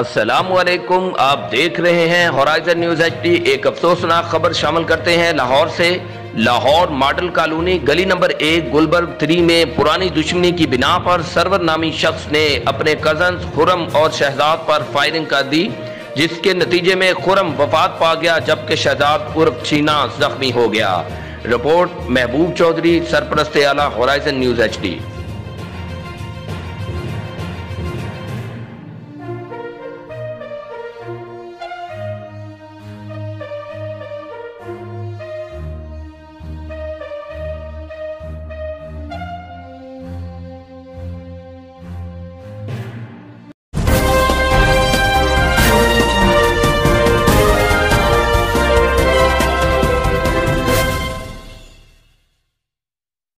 अस्सलामुअलैकुम, आप देख रहे हैं होराइजन न्यूज एचडी। एक अफसोसनाक खबर शामिल करते हैं लाहौर से। लाहौर मॉडल कॉलोनी गली नंबर 1 गुलबर्ग 3 में पुरानी दुश्मनी की बिना पर सरवर नामी शख्स ने अपने कजन खुरम और शहजाद पर फायरिंग कर दी, जिसके नतीजे में खुरम वफात पा गया जबकि शहजाद उर्फ छीना जख्मी हो गया। रिपोर्ट महबूब चौधरी, सरपरस्त आला, होराइजन न्यूज एचडी।